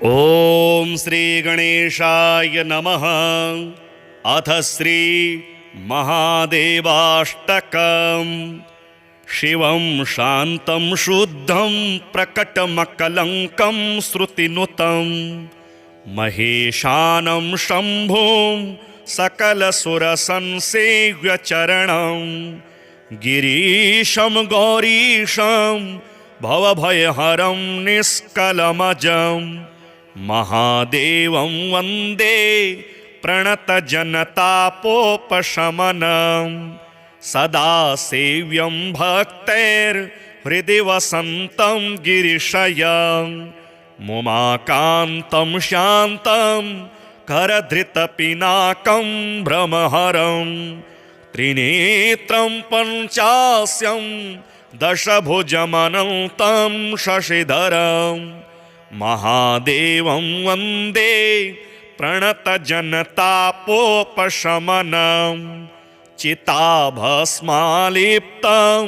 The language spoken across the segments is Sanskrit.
ओम श्री गणेशाय नमः। अथ श्री महादेवाष्टकम्। शिवं शान्तं शुद्धं प्रकटमकलङ्कं श्रुतिनुतं महेशानं शम्भुं सकलसुरसंसेव्यचरणं गिरीशं गौरीशं भवभयहरं निष्कलमजं महादेवं वन्दे प्रणतजनतापोपशमनं सदा सेव्यं भक्तैर्हृदि वसन्तं गिरिशयं मुमाकान्तं शान्तं करधृतपिनाकं भ्रमहरं त्रिनेत्रं पञ्चास्यं दशभुजमनन्तं शशिधरं महादेवं वन्दे प्रणतजनतापोपशमनं चिताभस्मालिप्तं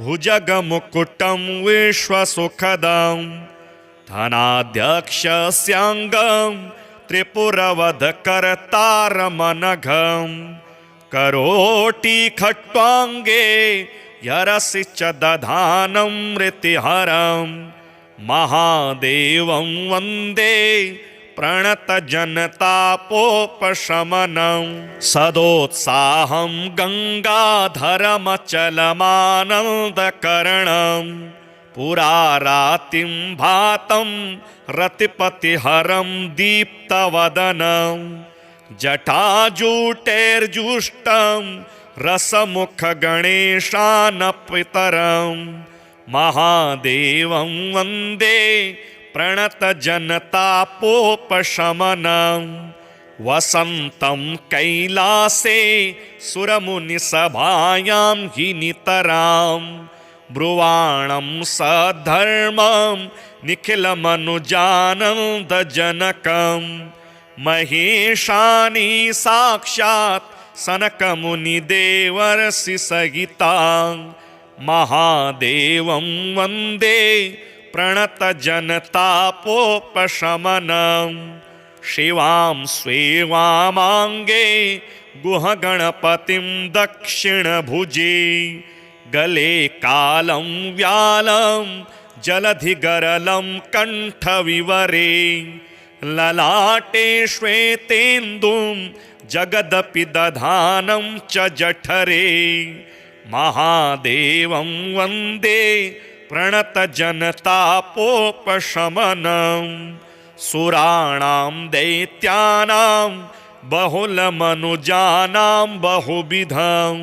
भुजगमुकुटं विश्वसुखदं धनाध्यक्षस्याङ्गं त्रिपुरवधकर्तारमनघं करोटिखट्वाङ्गे यरसि च दधानं मृतिहरं महादेवं वन्दे प्रणतजनतापोपशमनं सदोत्साहं गङ्गाधरमचलमानन्दकरणं पुरारातिं भातं रतिपतिहरं दीप्तवदनं जटाजूटेर्जुष्टं रसमुखगणेशानपितरं महादेवं वन्दे प्रणतजनतापोपशमनं वसन्तं कैलासे सुरमुनिसभायां हि नितरां ब्रुवाणं सधर्मं निखिलमनुजानन्दजनकं महेशानि साक्षात् सनकमुनिदेवर्षि सहितां महादेवं वन्दे प्रणतजनतापोपशमनं शिवां स्वेवामाङ्गे गुहगणपतिं दक्षिणभुजे गले कालं व्यालं जलधिगरलं कण्ठविवरे ललाटे श्वेतेन्दुं जगदपि दधानं च जठरे महादेवं वन्दे प्रणतजनतापोपशमनं सुराणां दैत्यानां बहुलमनुजानां बहुविधं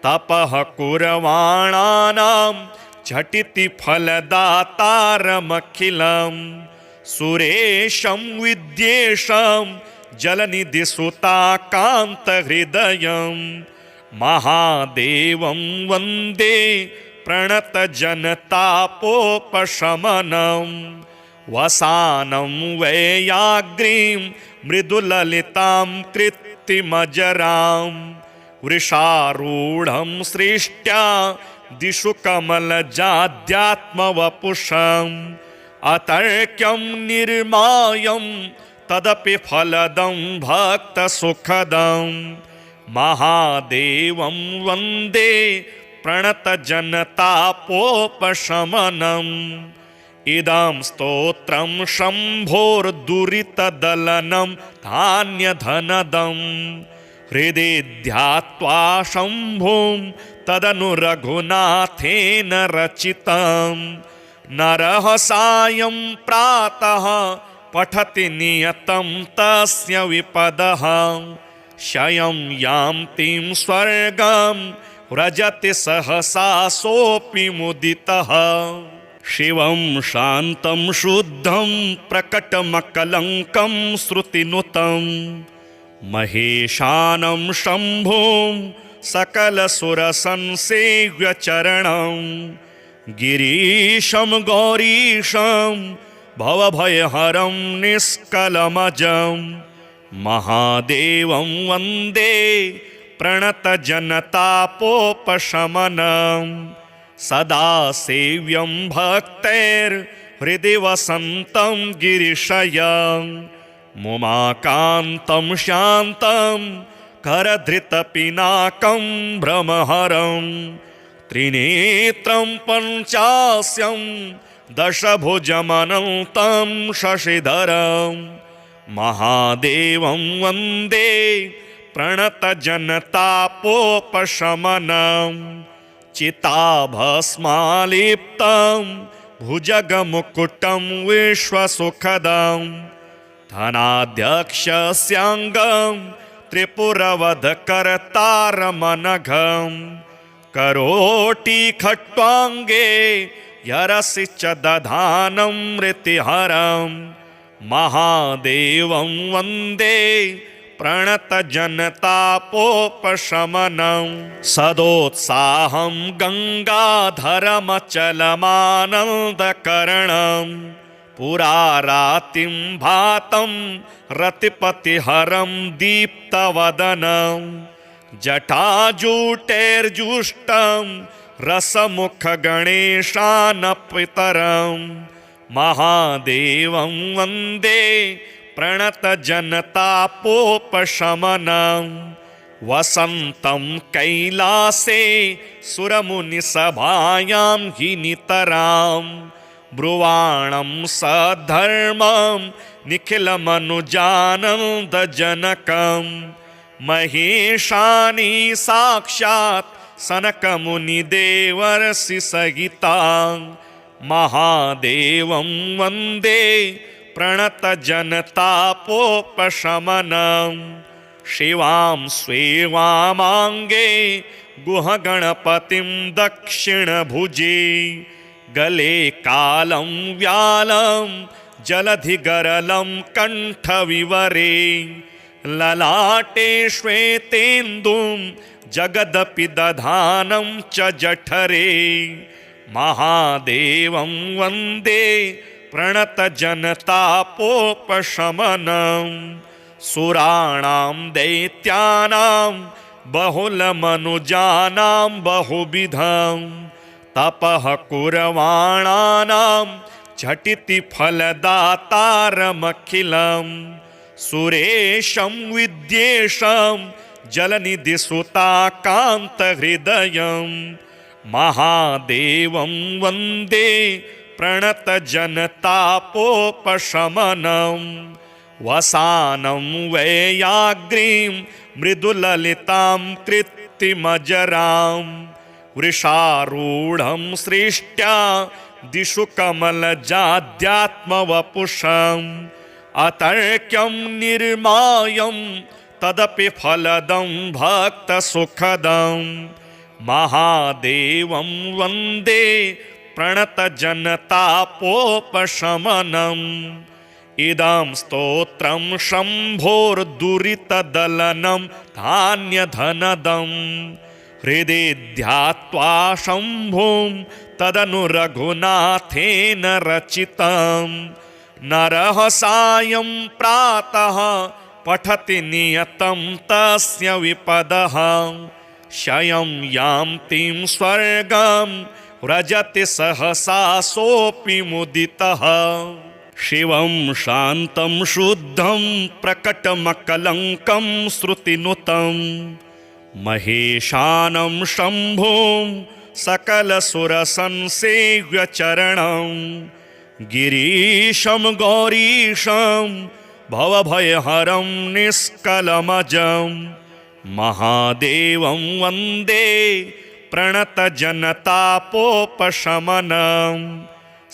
तपः कुर्वाणानां झटिति फलदातारमखिलं सुरेशं विद्येशं जलनिधिसुताकान्तहृदयं महादेवं वन्दे प्रणतजनतापोपशमनं वसानं वैयाग्रीं मृदुललितां कृत्तिमजरां वृषारूढं सृष्ट्या दिशु कमलजाद्यात्मवपुषम् अतर्क्यं निर्मायं तदपि फलदं भक्तसुखदं महादेवं वन्दे प्रणतजनतापोपशमनम् इदं स्तोत्रं शम्भोर्दुरितदलनं धान्यधनदं हृदि ध्यात्वा शम्भुं तदनु रघुनाथेन रचितं नरः सायं प्रातः पठति नियतं तस्य विपदः शयं यान्तीं स्वर्गं व्रजति सहसा सोऽपि मुदितः शिवं शान्तं शुद्धं प्रकटमकलङ्कं श्रुतिनुतं महेशानं शम्भुं सकलसुरसंसेव्यचरणं गिरीशं गौरीशं भवभयहरं निष्कलमजं महादेवं वन्दे प्रणतजनतापोपशमनं सदा सेव्यं भक्तैर् हृदि वसन्तं गिरिशयं मुमाकान्तं शान्तं करधृतपिनाकं भ्रमहरं त्रिनेत्रं पञ्चास्यं दशभुजमनन्तं शशिधरं महादेवं वन्दे प्रणतजनतापोपशमनं चिताभस्मालिप्तं भुजगमुकुटं विश्वसुखदं धनाध्यक्षस्याङ्गं त्रिपुरवधकर्तारमनघं करोटिखट्वाङ्गे यरसि च दधानं मृतिहरं महादेवं वन्दे प्रणतजनतापोपशमनं सदोत्साहं गङ्गाधरमचलमानन्दकरणं पुरारातिं भातं रतिपतिहरं दीप्तवदनं जटाजूटेर्जुष्टं रसमुखगणेशानपितरं महादेवं वन्दे प्रणतजनतापोपशमनं वसन्तं कैलासे सुरमुनिसभायां हि नितरां ब्रुवाणं सधर्मं निखिलमनुजानन्दजनकं महेशानि साक्षात् सनकमुनिदेवर्षि सहितां महादेवं वन्दे प्रणतजनतापोपशमनं शिवां स्वेवामाङ्गे गुहगणपतिं दक्षिणभुजे गले कालं व्यालं जलधिगरलं कण्ठविवरे ललाटे श्वेतेन्दुं जगदपि दधानं च जठरे महादेवं वन्दे प्रणतजनतापोपशमनं सुराणां दैत्यानां बहुलमनुजानां बहुविधं तपः कुर्वाणानां झटिति फलदातारमखिलं सुरेशं विद्येशं जलनिधिसुताकान्तहृदयं महादेवं वन्दे प्रणतजनतापोपशमनं वसानं वैयाग्रीं मृदुललितां कृत्तिमजरां वृषारूढं सृष्ट्या दिशु कमलजाद्यात्मवपुषम् अतर्क्यं निर्मायं तदपि फलदं भक्तसुखदं महादेवं वन्दे प्रणतजनतापोपशमनम् इदं स्तोत्रं शम्भोर्दुरितदलनं धान्यधनदं हृदि ध्यात्वा शम्भुं तदनु रघुनाथेन रचितं नरः सायं प्रातः पठति नियतं तस्य विपदः शयं यान्तीं स्वर्गं व्रजति सहसा सोऽपि मुदितः शिवं शान्तं शुद्धं प्रकटमकलङ्कं श्रुतिनुतं महेशानं शम्भुं सकलसुरसंसेव्यचरणं गिरीशं गौरीशं भवभयहरं निष्कलमजं महादेवं वन्दे प्रणतजनतापोपशमनं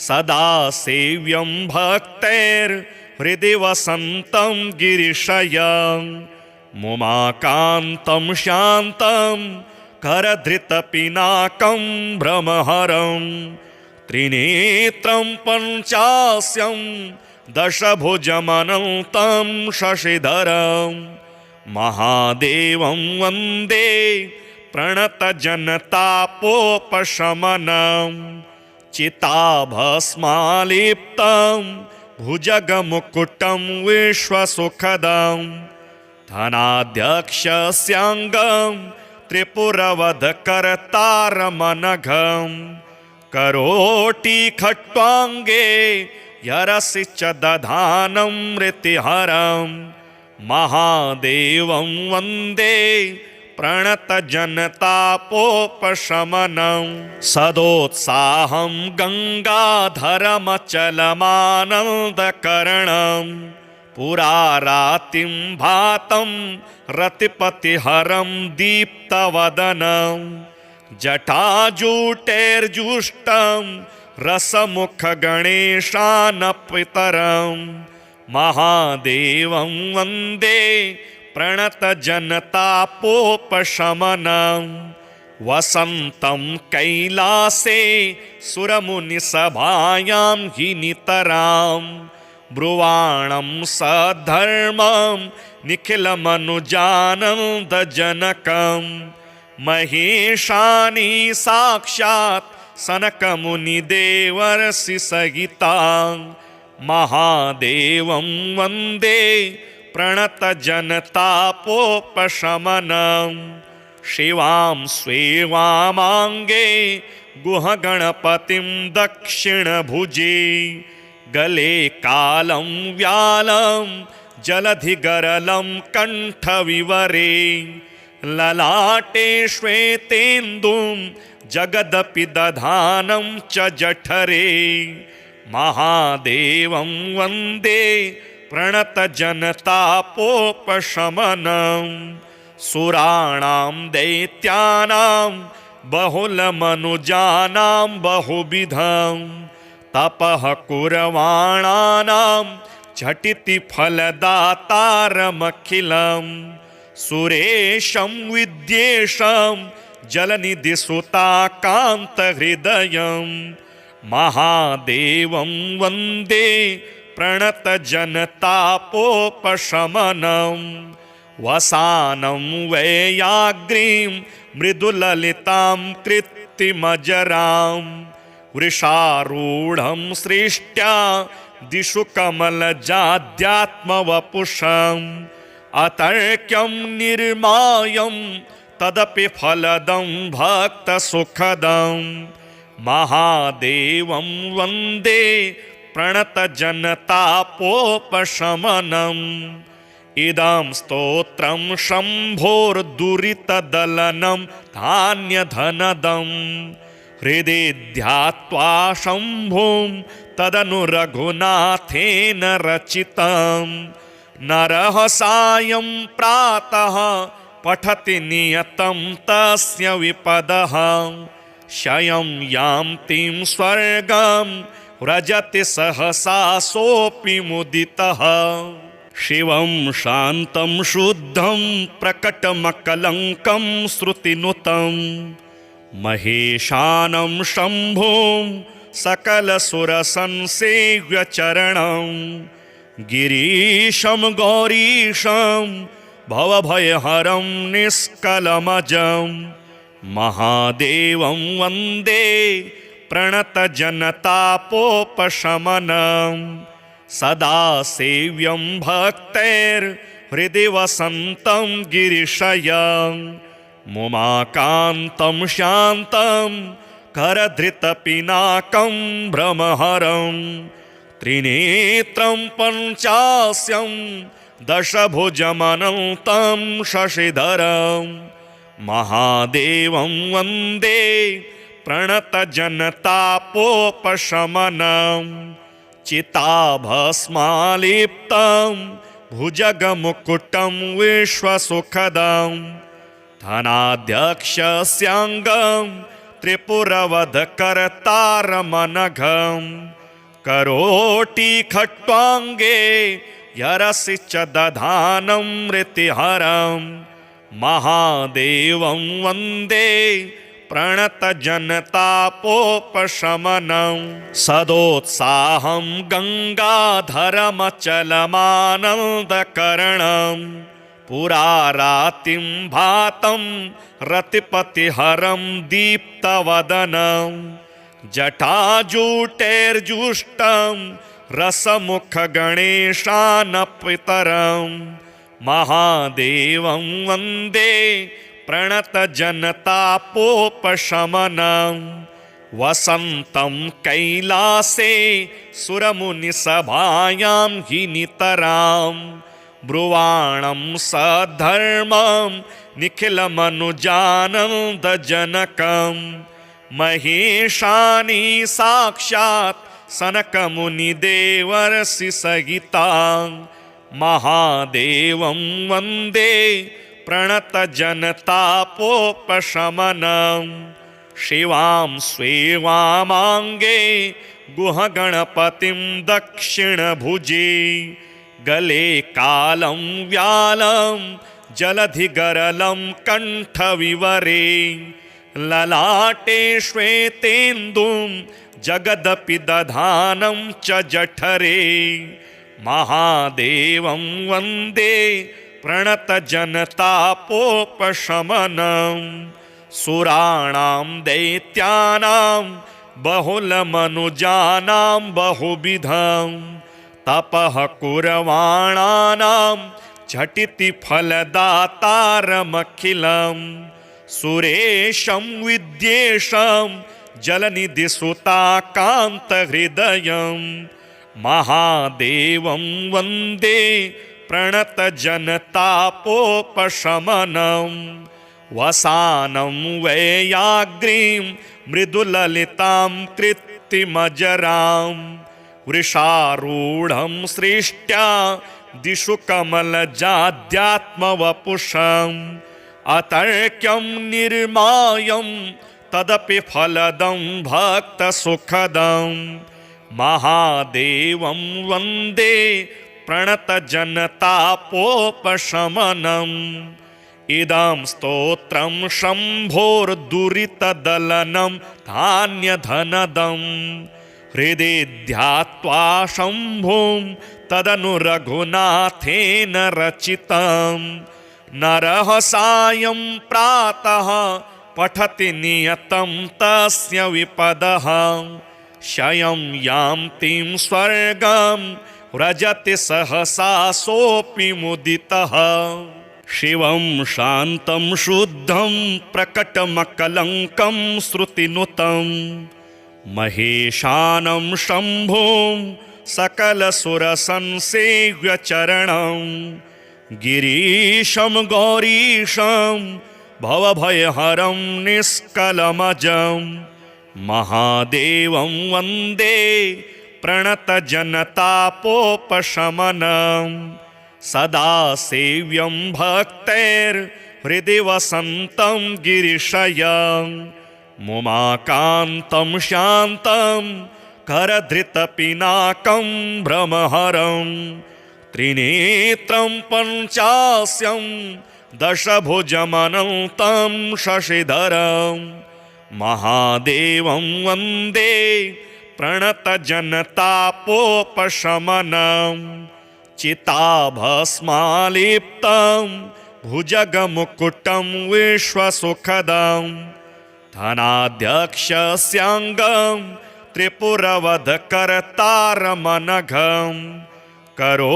सदा सेव्यं भक्तैर्हृदि वसन्तं गिरिशयं मुमाकान्तं शान्तं करधृतपिनाकं भ्रमहरं त्रिनेत्रं पञ्चास्यं दशभुजमनन्तं शशिधरं महादेवं वन्दे प्रणतजनतापोपशमनं चिताभस्मालिप्तं भुजगमुकुटं विश्वसुखदं धनाध्यक्षस्याङ्गं त्रिपुरवधकर्तारमनघं करोटी खट्वांगे यरसि च दधानं मृतिहरं महादेवं वन्दे प्रणतजनतापोपशमनं सदोत्साहं गङ्गाधरमचलमानन्दकरणं पुरारातिं भातं रतिपतिहरं दीप्तवदनं जटाजूटेर्जुष्टं रसमुखगणेशानपितरं महादेवं वन्दे प्रणतजनतापोपशमनं वसन्तं कैलासे सुरमुनिसभायां हि नितरां ब्रुवाणं सधर्मं निखिलमनुजानन्दजनकं महेशानि साक्षात् सनकमुनिदेवर्षि सहितां महादेवं वन्दे प्रणतजनतापोपशमनं शिवां स्वेवामाङ्गे गुहगणपतिं दक्षिणभुजे गले कालं व्यालं जलधिगरलं कण्ठविवरे ललाटे श्वेतेन्दुं जगदपि दधानं च जठरे महादेवं वन्दे प्रणतजनतापोपशमनं सुराणां दैत्यानां बहुलमनुजानां बहुविधं तपः कुर्वाणानां झटिति फलदातारमखिलं सुरेशं विद्येशं जलनिधिसुताकान्तहृदयं महादेवं वन्दे प्रणतजनतापोपशमनं वसानं वैयाग्रीं मृदुललितां कृत्तिमजरां वृषारूढं सृष्ट्या दिशु कमलजाद्यात्मवपुषम् अतर्क्यं निर्मायं तदपि फलदं भक्तसुखदं महादेवं वन्दे प्रणतजनतापोपशमनम् इदं स्तोत्रं शम्भोर्दुरितदलनं धान्यधनदं हृदि ध्यात्वा शम्भुं तदनु रघुनाथेन रचितं नरः सायं प्रातः पठति नियतं तस्य विपदः शयं यान्तिं स्वर्गं व्रजति सहसा सोऽपि मुदितः शिवं शान्तं शुद्धं प्रकटमकलङ्कं श्रुतिनुतं महेशानं शम्भुं सकलसुरसंसेव्यचरणं गिरीशं गौरीशं भवभयहरं निष्कलमजं महादेवं वन्दे प्रणतजनतापोपशमनं सदा सेव्यं भक्तैर्हृदि वसन्तं गिरिशयं मुमाकान्तं शान्तं करधृतपिनाकं भ्रमहरं त्रिनेत्रं पञ्चास्यं दशभुजमनन्तं शशिधरं महादेवं वन्दे प्रणतजनतापोपशमनं चिताभस्मालिप्तं भुजगमुकुटं विश्वसुखदं धनाध्यक्षस्याङ्गं त्रिपुरवधकर्तारमनघं करोटिखट्वाङ्गे यरसि च दधानं मृतिहरं महादेवं वन्दे प्रणतजनतापोपशमनं सदोत्साहं गङ्गाधरमचलमानन्दकरणं पुरारातिं भातं रतिपतिहरं दीप्तवदनं जटाजूटेर्जुष्टं रसमुखगणेशानपितरं महादेवं वन्दे प्रणतजनतापोपशमनं वसन्तं कैलासे सुरमुनिसभायां हि नितरां ब्रुवाणं सधर्मं निखिलमनुजानन्दजनकं महेशानि साक्षात् सनकमुनिदेवर्षि सहितां महादेवं वन्दे प्रणतजनतापोपशमनं शिवां स्वेवामाङ्गे गुहगणपतिं दक्षिणभुजे गले कालं व्यालं जलधिगरलं कण्ठविवरे ललाटे श्वेतेन्दुं जगदपि दधानं च जठरे महादेवं वन्दे प्रणतजनतापोपशमनं सुराणां दैत्यानां बहुलमनुजानां बहुविधं तपः कुर्वाणानां झटिति फलदातारमखिलं सुरेशं विद्येशं जलनिधिसुताकान्तहृदयं महादेवं वन्दे प्रणतजनतापोपशमनं वसानं वैयाग्रीं मृदुललितां कृत्तिमजरां वृषारूढं सृष्ट्या दिशु कमलजाद्यात्मवपुषम् अतर्क्यं निर्मायं तदपि फलदं भक्तसुखदं महादेवं वन्दे प्रणतजनतापोपशमनम् इदं स्तोत्रं शम्भोर्दुरितदलनं धान्यधनदं हृदि ध्यात्वा शम्भुं तदनु रघुनाथेन रचितं नरः सायं प्रातः पठति नियतं तस्य विपदः क्षयं यान्तिं स्वर्गं व्रजति सहसा सोऽपि मुदितः शिवं शान्तं शुद्धं प्रकटमकलङ्कं श्रुतिनुतं महेशानं शम्भुं सकलसुरसंसेव्यचरणं गिरीशं गौरीशं भवभयहरं निष्कलमजं महादेवं वन्दे प्रणतजनतापोपशमनं सदा सेव्यं भक्तैर्हृदि वसन्तं गिरिशयं मुमाकान्तं शान्तं करधृतपिनाकं भ्रमहरं त्रिनेत्रं पञ्चास्यं दशभुजमनन्तं शशिधरं महादेवं वन्दे प्रणतजनतापोपशमनं चिताभस्मालिप्तं भुजगमुकुटं विश्वसुखदं धनाध्यक्षस्याङ्गं त्रिपुरवधकर्तारमनघं करोटिखट्वाङ्गे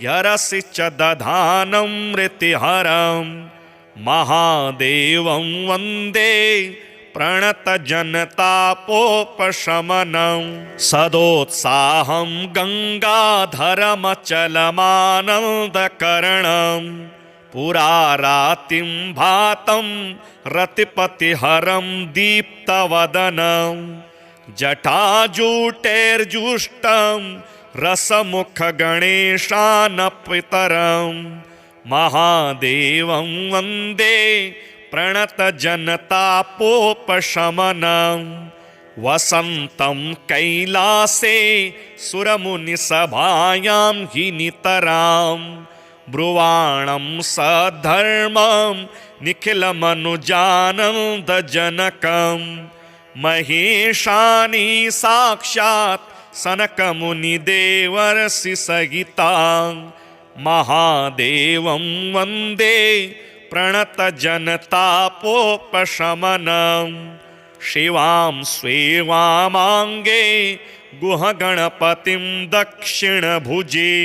यरसि च दधानं मृतिहरं महादेवं वन्दे प्रणतजनतापोपशमनं सदोत्साहं गङ्गाधरमचलमानन्दकरणं पुरारातिं भातं रतिपतिहरं दीप्तवदनं जटाजूटेर्जुष्टं रसमुखगणेशानपितरं महादेवं वन्दे प्रणतजनतापोपशमनं वसन्तं कैलासे सुरमुनिसभायां हि नितरां ब्रुवाणं सधर्मं निखिलमनुजानन्दजनकं महेशानि साक्षात् सनकमुनिदेवर्षि सहितां महादेवं वन्दे प्रणतजनतापोपशमनं शिवां स्वेवामाङ्गे गुहगणपतिं दक्षिणभुजे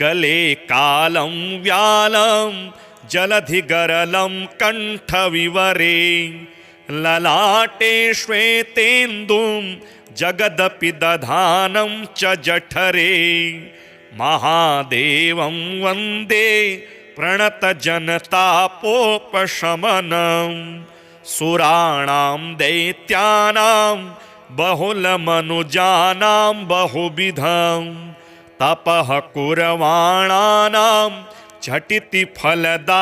गले कालं व्यालं जलधिगरलं कण्ठविवरे ललाटे श्वेतेन्दुं जगदपि दधानं च जठरे महादेवं वन्दे प्रणतजनतापोपशमनं सुराणां दैत्यानां बहुलमनुजानां बहुविधं तपः कुर्वाणानां झटिति फलदातारमखिलं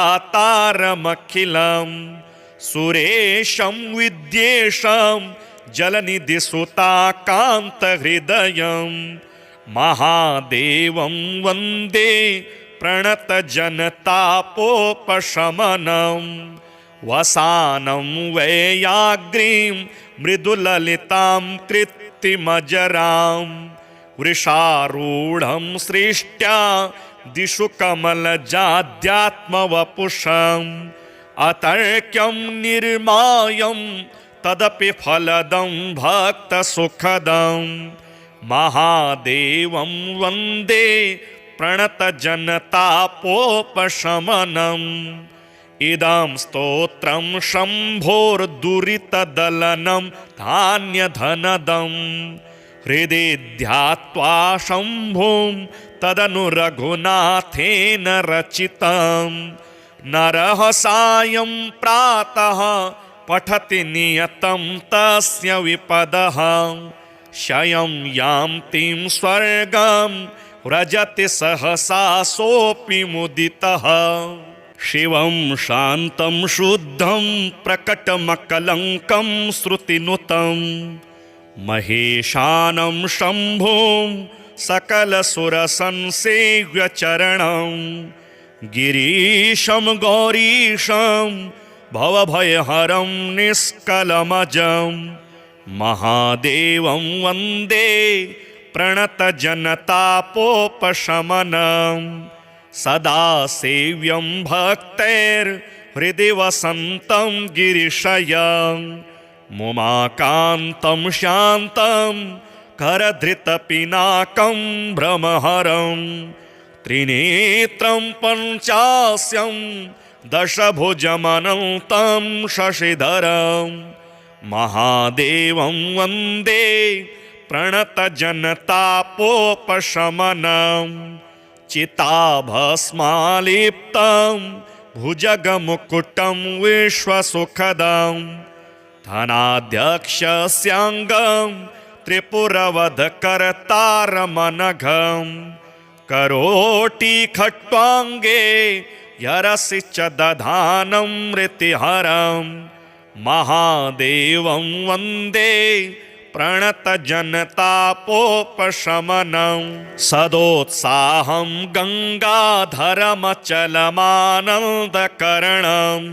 सुरेशं विद्येशं जलनिधिसुताकान्तहृदयं महादेवं वन्दे प्रणतजनतापोपशमनं वसानं वैयाग्रीं मृदुललितां कृत्तिमजरां वृषारूढं सृष्ट्या दिशु कमलजाद्यात्मवपुषम् अतर्क्यं निर्मायं तदपि फलदं भक्तसुखदं महादेवं वन्दे प्रणतजनतापोपशमनम् इदं स्तोत्रं शम्भोर्दुरितदलनं धान्यधनदं हृदि ध्यात्वा शम्भुं तदनु रघुनाथेन रचितं नरः सायं प्रातः पठति नियतं तस्य विपदः शयं यान्तिं स्वर्गं व्रजति सहसा सोऽपि मुदितः शिवं शान्तं शुद्धं प्रकटमकलङ्कं श्रुतिनुतं महेशानं शम्भुं सकलसुरसंसेव्यचरणं गिरीशं गौरीशं भवभयहरं निष्कलमजं महादेवं वन्दे प्रणतजनतापोपशमनं सदा सेव्यं भक्तैर्हृदि वसन्तं गिरिशयं मुमाकान्तं शान्तं करधृतपिनाकं भ्रमहरं त्रिनेत्रं पञ्चास्यं दशभुजमनन्तं शशिधरं महादेवं वन्दे प्रणतजनतापोपशमनं चिताभस्मालिप्तं भुजगमुकुटं विश्वसुखदं धनाध्यक्षस्याङ्गं त्रिपुरवधकर्तारमनघं करोटिखट्वाङ्गे यरसि च दधानं मृतिहरं महादेवं वन्दे प्रणतजनतापोपशमनं सदोत्साहं गङ्गाधरमचलमानन्दकरणं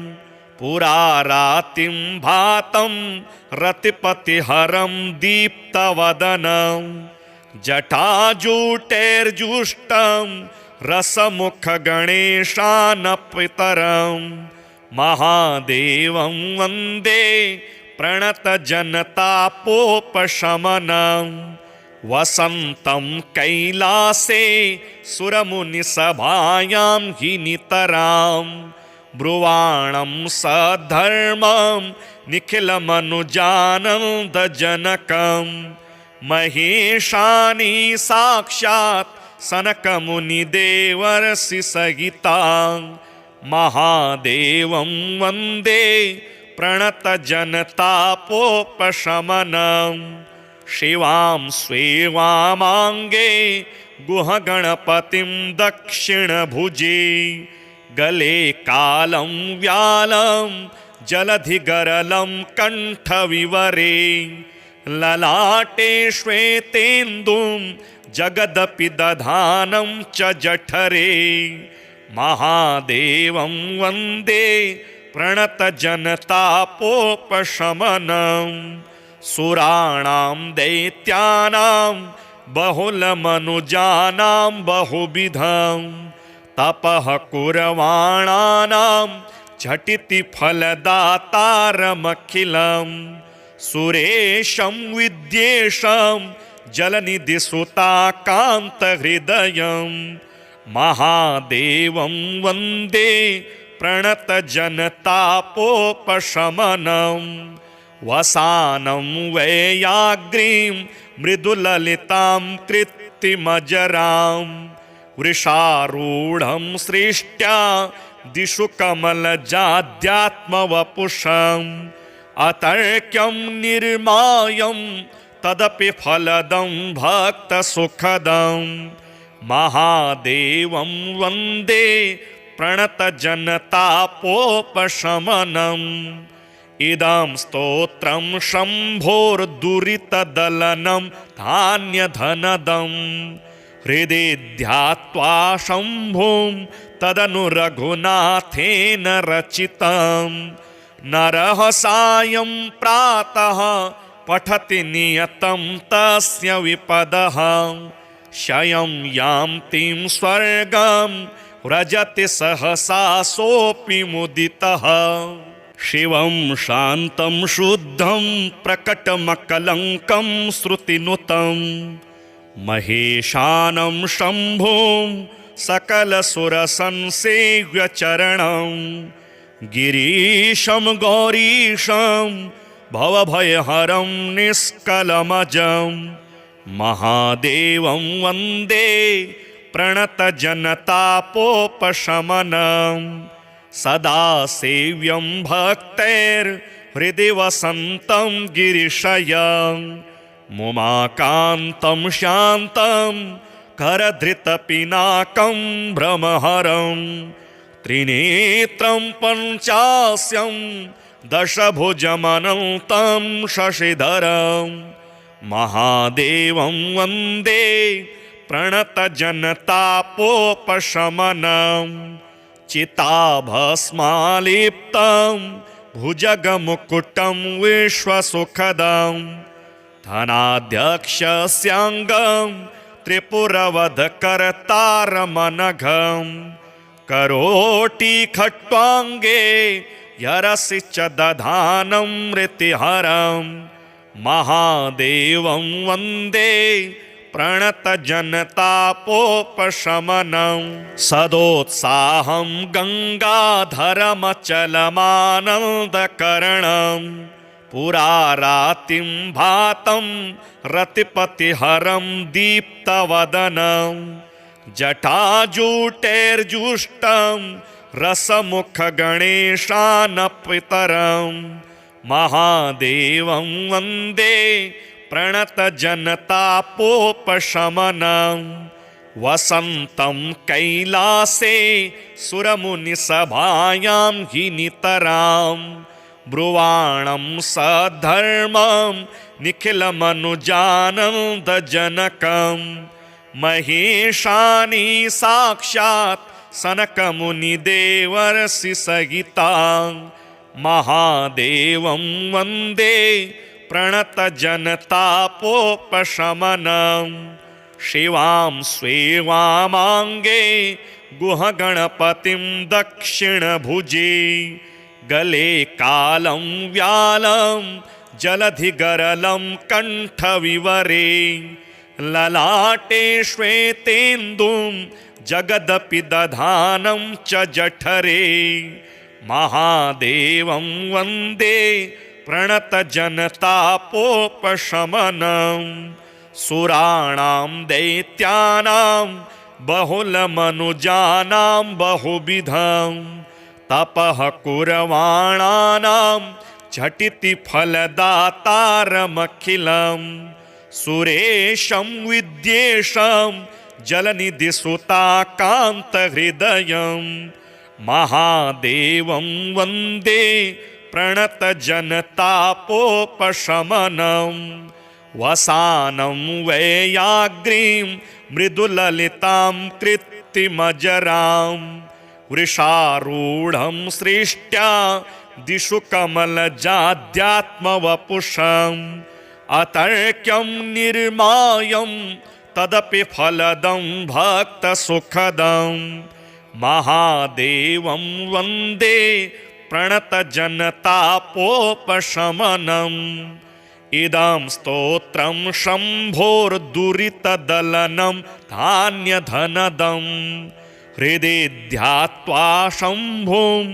पुरारातिं भातं रतिपतिहरं दीप्तवदनं जटाजूटेर्जुष्टं रसमुखगणेशानपितरं महादेवं वन्दे प्रणतजनतापोपशमनं वसन्तं कैलासे सुरमुनिसभायां हि नितरां ब्रुवाणं सधर्मं निखिलमनुजानन्दजनकं महेशानि साक्षात् सनकमुनिदेवर्षि सहितां महादेवं वन्दे प्रणतजनतापोपशमनं शिवां स्वेवामाङ्गे गुहगणपतिं दक्षिणभुजे गले कालं व्यालं जलधिगरलं कण्ठविवरे ललाटे श्वेतेन्दुं जगदपि दधानं च जठरे महादेवं वन्दे प्रणतजनतापोपशमनं सुराणां दैत्यानां बहुलमनुजानां बहुविधं तपः कुर्वाणानां झटिति फलदातारमखिलं सुरेशं विद्येशं जलनिधिसुताकान्तहृदयं महादेवं वन्दे प्रणतजनतापोपशमनं वसानं वैयाग्रीं मृदुललितां कृत्तिमजरां वृषारूढं सृष्ट्या दिशु कमलजाद्यात्मवपुषम् अतर्क्यं निर्मायं तदपि फलदं भक्तसुखदं महादेवं वन्दे प्रणतजनतापोपशमनम् इदं स्तोत्रं शम्भोर्दुरितदलनं धान्यधनदं हृदि ध्यात्वा शम्भुं तदनु रघुनाथेन रचितं नरः सायं प्रातः पठति नियतं तस्य विपदः शयं यान्तीं स्वर्गं व्रजति सहसा सोऽपि मुदितः शिवं शान्तं शुद्धं प्रकटमकलङ्कं श्रुतिनुतं महेशानं शम्भुं सकलसुरसंसेव्यचरणं गिरीशं गौरीशं भवभयहरं निष्कलमजं महादेवं वन्दे प्रणतजनतापोपशमनं सदा सेव्यं भक्तैर्हृदि वसन्तं गिरिशयं मुमाकान्तं शान्तं करधृतपिनाकं भ्रमहरं त्रिनेत्रं पञ्चास्यं दशभुजमनन्तं शशिधरं महादेवं वन्दे प्रणतजनतापोपशमनं चिताभस्मालिप्तं भुजगमुकुटं विश्वसुखदं धनाध्यक्षस्याङ्गं त्रिपुरवधकर्तारमनघं करोटिखट्वाङ्गे यरसि च दधानं मृतिहरं महादेवं वन्दे प्रणतजनतापोपशमनं सदोत्साहं गङ्गाधरमचलमानन्दकरणं पुरारातिं भातं रतिपतिहरं दीप्तवदनं जटाजूटेर्जुष्टं रसमुखगणेशानपितरं महादेवं वन्दे प्रणतजनतापोपशमनं वसन्तं कैलासे सुरमुनिसभायां हि नितरां ब्रुवाणं सधर्मं निखिलमनुजानन्दजनकं महेशानि साक्षात् सनकमुनिदेवर्षि सहितां महादेवं वन्दे प्रणतजनतापोपशमनं शिवां स्वेवामाङ्गे गुहगणपतिं दक्षिणभुजे गले कालं व्यालं जलधिगरलं कण्ठविवरे ललाटे श्वेतेन्दुं जगदपि दधानं च जठरे महादेवं वन्दे प्रणतजनतापोपशमनं सुराणां दैत्यानां बहुलमनुजानां बहुविधं तपः कुर्वाणानां झटिति फलदातारमखिलं सुरेशं विद्येशं जलनिधिसुताकान्तहृदयं महादेवं वन्दे प्रणतजनतापोपशमनं वसानं वैयाग्रीं मृदुललितां कृत्तिमजरां वृषारूढं सृष्ट्या दिशु कमलजाद्यात्मवपुषम् अतर्क्यं निर्मायं तदपि फलदं भक्तसुखदं महादेवं वन्दे प्रणतजनतापोपशमनम् इदं स्तोत्रं शम्भोर्दुरितदलनं धान्यधनदं हृदि ध्यात्वा शम्भुं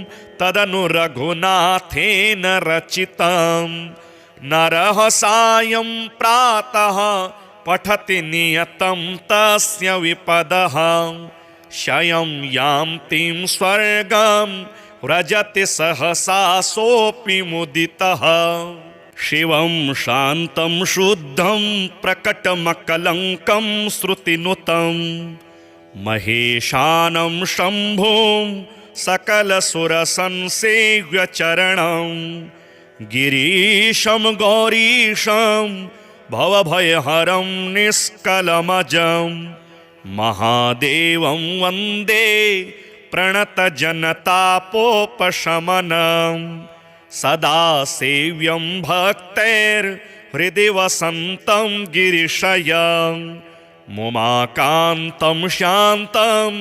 तदनु रघुनाथेन रचितं नरः सायं प्रातः पठति नियतं तस्य विपदः क्षयं यान्तिं स्वर्गं व्रजति सहसा सोऽपि मुदितः शिवं शान्तं शुद्धं प्रकटमकलङ्कं श्रुतिनुतं महेशानं शम्भुं सकलसुरसंसेव्यचरणं गिरीशं गौरीशं भवभयहरं निष्कलमजं महादेवं वन्दे प्रणतजनतापोपशमनं सदा सेव्यं भक्तैर्हृदि वसन्तं गिरिशयं मुमाकान्तं शान्तं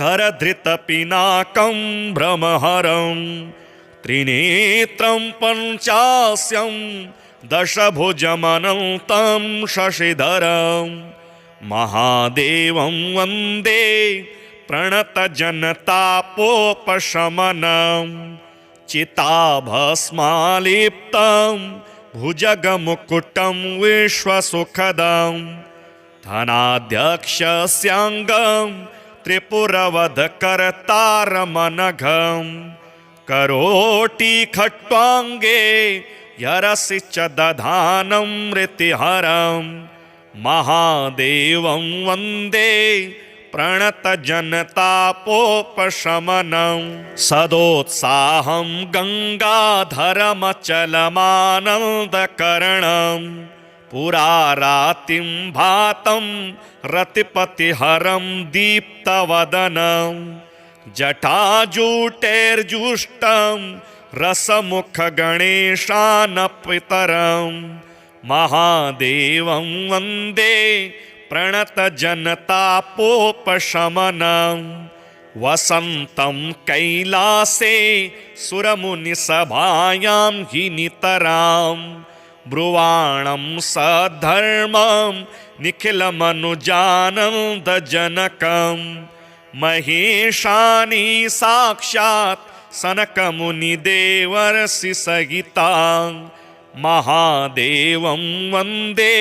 करधृतपिनाकं भ्रमहरं त्रिनेत्रं पञ्चास्यं दशभुजमनन्तं शशिधरं महादेवं वन्दे प्रणतजनतापोपशमनं चिताभस्मालिप्तं भुजगमुकुटं विश्वसुखदं धनाध्यक्षस्याङ्गं त्रिपुरवधकर्तारमनघं करोटिखट्वाङ्गे यरसि च दधानं मृतिहरं महादेवं वन्दे प्रणतजनतापोपशमनं सदोत्साहं गङ्गाधरमचलमानन्दकरणं पुरारातिं भातं रतिपतिहरं दीप्तवदनं जटाजूटेर्जुष्टं रसमुखगणेशानपितरं महादेवं वन्दे प्रणतजनतापोपशमनं वसन्तं कैलासे सुरमुनिसभायां हि नितरां ब्रुवाणं सधर्मं निखिलमनुजानन्दजनकं महेशानि साक्षात् सनकमुनिदेवर्षि सहितां महादेवं वन्दे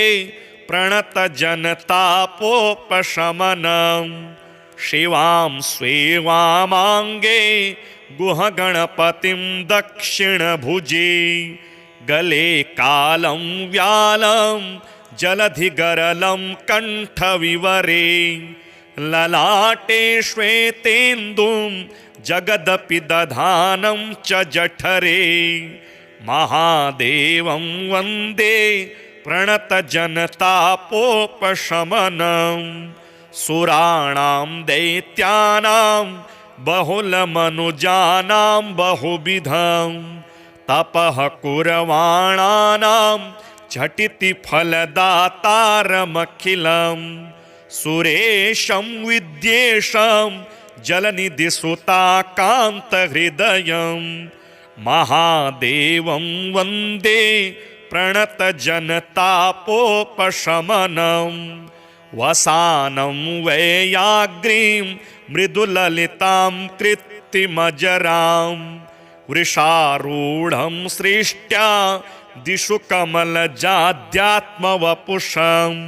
प्रणतजनतापोपशमनं शिवां स्वेवामाङ्गे गुहगणपतिं दक्षिणभुजे गले कालं व्यालं जलधिगरलं कण्ठविवरे ललाटे श्वेतेन्दुं जगदपि दधानं च जठरे महादेवं वन्दे प्रणतजनतापोपशमनं सुराणां दैत्यानां बहुलमनुजानां बहुविधं तपः कुर्वाणानां झटिति फलदातारमखिलं सुरेशं विद्येशं जलनिधिसुताकान्तहृदयं महादेवं वन्दे प्रणतजनतापोपशमनं वसानं वैयाग्रीं मृदुललितां कृत्तिमजरां वृषारूढं सृष्ट्या दिशु कमलजाद्यात्मवपुषम्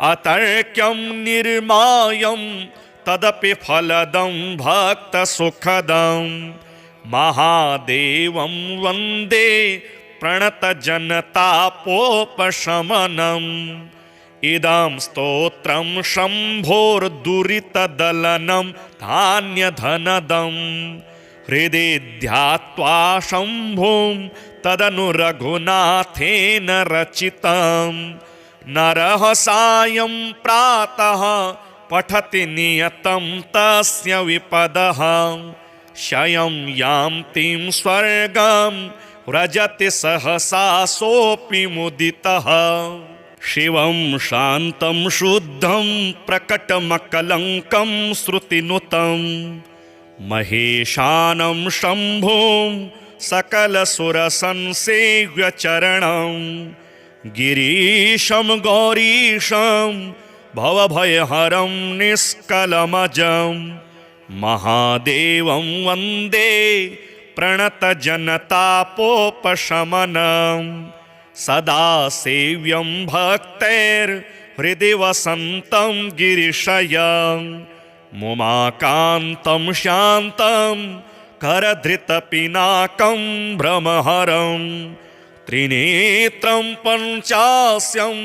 अतर्क्यं निर्मायं तदपि फलदं भक्तसुखदं महादेवं वन्दे प्रणतजनतापोपशमनम् इदं स्तोत्रं शम्भोर्दुरितदलनं धान्यधनदं हृदि ध्यात्वा शम्भुं तदनु रघुनाथेन रचितं नरः सायं प्रातः पठति नियतं तस्य विपदः क्षयं यान्तिं स्वर्गं व्रजति सहसा सोऽपि मुदितः शिवं शान्तं शुद्धं प्रकटमकलङ्कं श्रुतिनुतं महेशानं शम्भुं सकलसुरसंसेव्यचरणं गिरीशं गौरीशं भवभयहरं निष्कलमजं महादेवं वन्दे प्रणतजनतापोपशमनं सदा सेव्यं भक्तैर्हृदि वसन्तं गिरिशयं मुमाकान्तं शान्तं करधृतपिनाकं भ्रमहरं त्रिनेत्रं पञ्चास्यं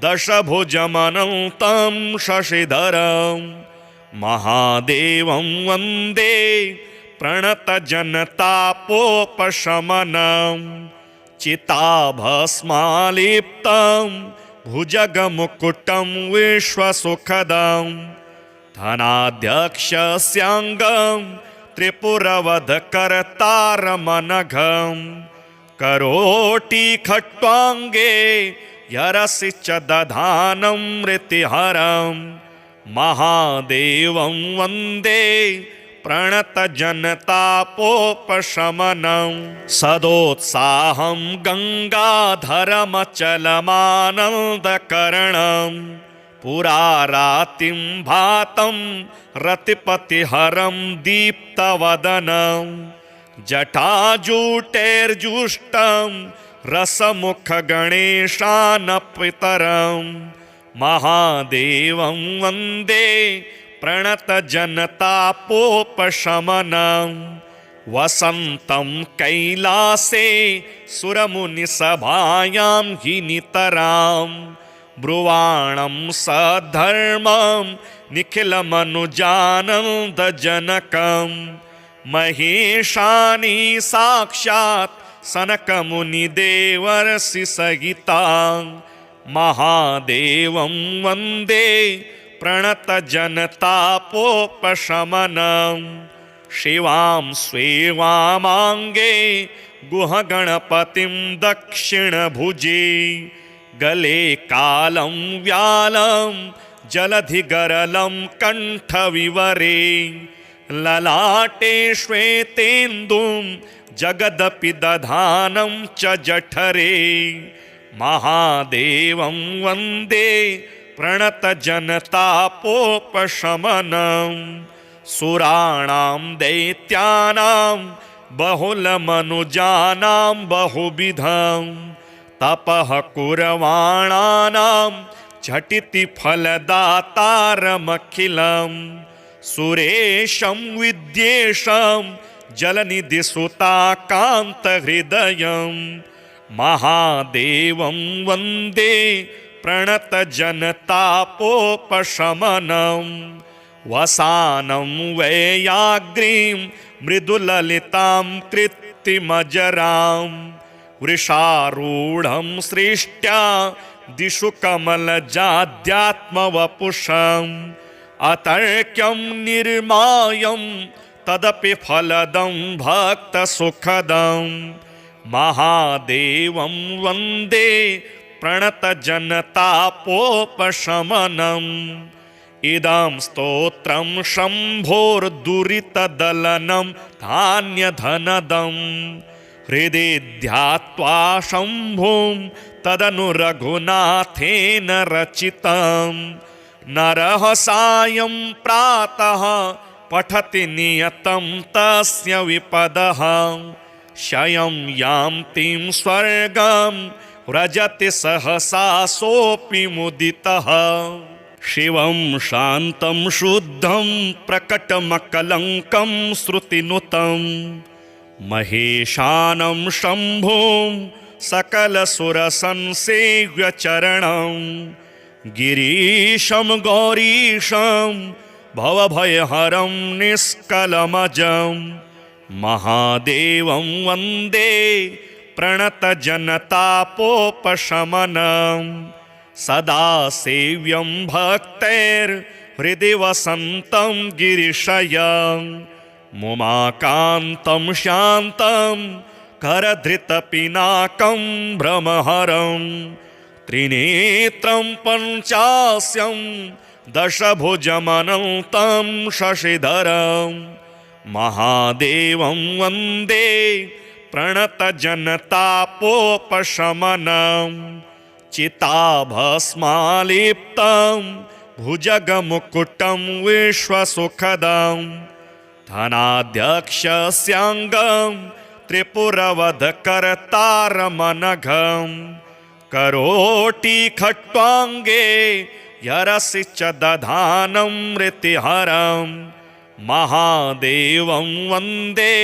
दशभुजमनन्तं शशिधरं महादेवं वन्दे प्रणतजनतापोपशमनं चिताभस्मालिप्तं भुजगमुकुटं विश्वसुखदं धनाध्यक्षस्याङ्गं त्रिपुरवधकर्तारमनघं करोटिखट्वाङ्गे यरसि च दधानं मृतिहरं महादेवं वन्दे प्रणतजनतापोपशमनं सदोत्साहं गङ्गाधरमचलमानन्दकरणं पुरारातिं भातं रतिपतिहरं दीप्तवदनं जटाजूटेर्जुष्टं रसमुखगणेशानपितरं महादेवं वन्दे प्रणतजनतापोपशमनं वसन्तं कैलासे सुरमुनिसभायां हि नितरां ब्रुवाणं सधर्मं निखिलमनुजानन्दजनकं महेशानि साक्षात् सनकमुनिदेवर्षि सहितां महादेवं वन्दे प्रणतजनतापोपशमनं शिवां स्वेवामाङ्गे गुहगणपतिं दक्षिणभुजे गले कालं व्यालं जलधिगरलं कण्ठविवरे ललाटे श्वेतेन्दुं जगदपि दधानं च जठरे महादेवं वन्दे प्रणतजनतापोपशमनं सुराणां दैत्यानां बहुलमनुजानां बहुविधं तपः कुर्वाणानां झटिति फलदातारमखिलं सुरेशं विद्येशं जलनिधिसुताकान्तहृदयं महादेवं वन्दे प्रणतजनतापोपशमनं वसानं वैयाग्रीं मृदुललितां कृत्तिमजरां वृषारूढं सृष्ट्या दिशु कमलजाद्यात्मवपुषम् अतर्क्यं निर्मायं तदपि फलदं भक्तसुखदं महादेवं वन्दे प्रणतजनतापोपशमनम् इदं स्तोत्रं शम्भोर्दुरितदलनं धान्यधनदं हृदि ध्यात्वा शम्भुं तदनु रघुनाथेन रचितं नरः सायं प्रातः पठति नियतं तस्य विपदः शयं यान्तिं स्वर्गं व्रजति सहसा सोऽपि मुदितः शिवं शान्तं शुद्धं प्रकटमकलङ्कं श्रुतिनुतं महेशानं शम्भुं सकलसुरसंसेव्यचरणं गिरीशं गौरीशं भवभयहरं निष्कलमजं महादेवं वन्दे प्रणतजनतापोपशमनं सदा सेव्यं भक्तैर्हृदि वसन्तं गिरिशयं मुमाकान्तं शान्तं करधृतपिनाकं भ्रमहरं त्रिनेत्रं पञ्चास्यं दशभुजमनन्तं शशिधरं महादेवं वन्दे प्रणतजनतापोपशमनं चिताभस्मालिप्तं भुजगमुकुटं विश्वसुखदं धनाध्यक्षस्याङ्गं त्रिपुरवधकर्तारमनघं करोटी खट्वाङ्गे यरसि च दधानं मृतिहरं महादेवं वन्दे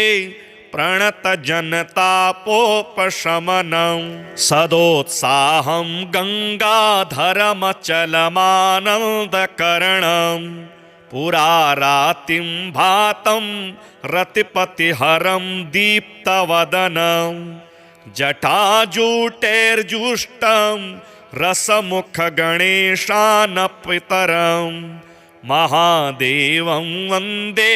प्रणतजनतापोपशमनं सदोत्साहं गङ्गाधरमचलमानन्दकरणं पुरारातिं भातं रतिपतिहरं दीप्तवदनं जटाजूटेर्जुष्टं रसमुखगणेशानपितरं महादेवं वन्दे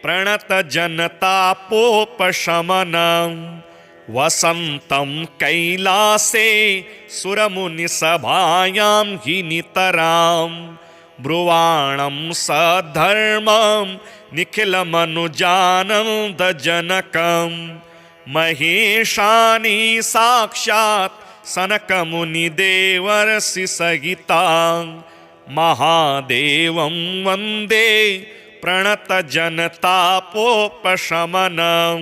प्रणतजनतापोपशमनं वसन्तं कैलासे सुरमुनिसभायां हि नितरां ब्रुवाणं सधर्मं निखिलमनुजानन्दजनकं महेशानि साक्षात् सनकमुनिदेवर्षि सहितां महादेवं वन्दे प्रणतजनतापोपशमनं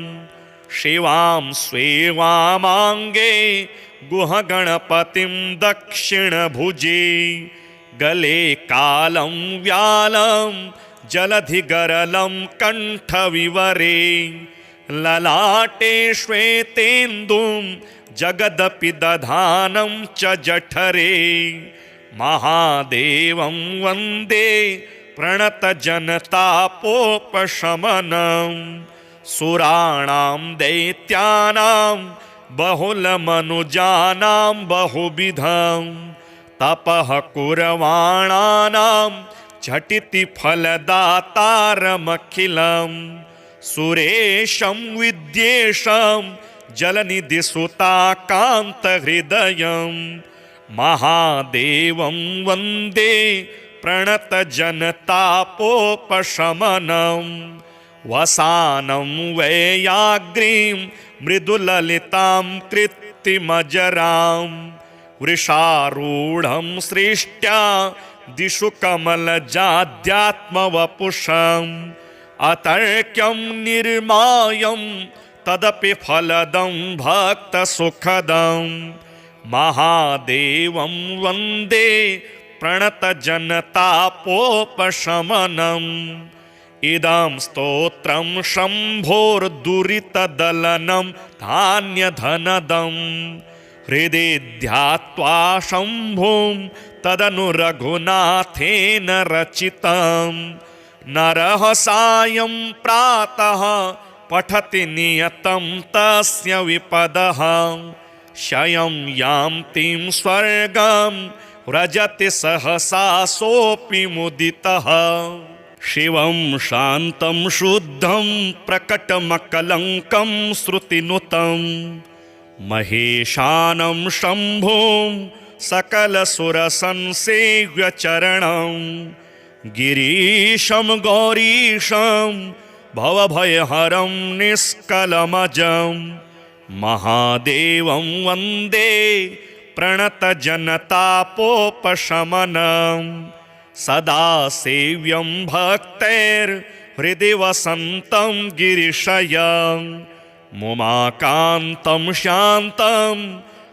शिवां स्वेवामाङ्गे गुहगणपतिं दक्षिणभुजे गले कालं व्यालं जलधिगरलं कण्ठविवरे ललाटे श्वेतेन्दुं जगदपि दधानं च जठरे महादेवं वन्दे प्रणतजनतापोपशमनं सुराणां दैत्यानां बहुलमनुजानां बहुविधं तपः कुर्वाणानां झटिति फलदातारमखिलं सुरेशं विद्येशं जलनिधिसुताकान्तहृदयं महादेवं वन्दे प्रणतजनतापोपशमनं वसानं वैयाग्रीं मृदुललितां कृत्तिमजरां वृषारूढं सृष्ट्या दिशु कमलजाद्यात्मवपुषम् अतर्क्यं निर्मायं तदपि फलदं भक्तसुखदं महादेवं वन्दे प्रणतजनतापोपशमनम् इदं स्तोत्रं शम्भोर्दुरितदलनं धान्यधनदं हृदि ध्यात्वा शम्भुं तदनु रघुनाथेन रचितं नरः सायं प्रातः पठति नियतं तस्य विपदः शयं यान्तीं स्वर्गं व्रजति सहसा सोऽपि मुदितः शिवं शान्तं शुद्धं प्रकटमकलङ्कं श्रुतिनुतं महेशानं शम्भुं सकलसुरसंसेव्यचरणं गिरीशं गौरीशं भवभयहरं निष्कलमजं महादेवं वन्दे प्रणतजनतापोपशमनं सदा सेव्यं भक्तैर्हृदि वसन्तं गिरिशयं मुमाकान्तं शान्तं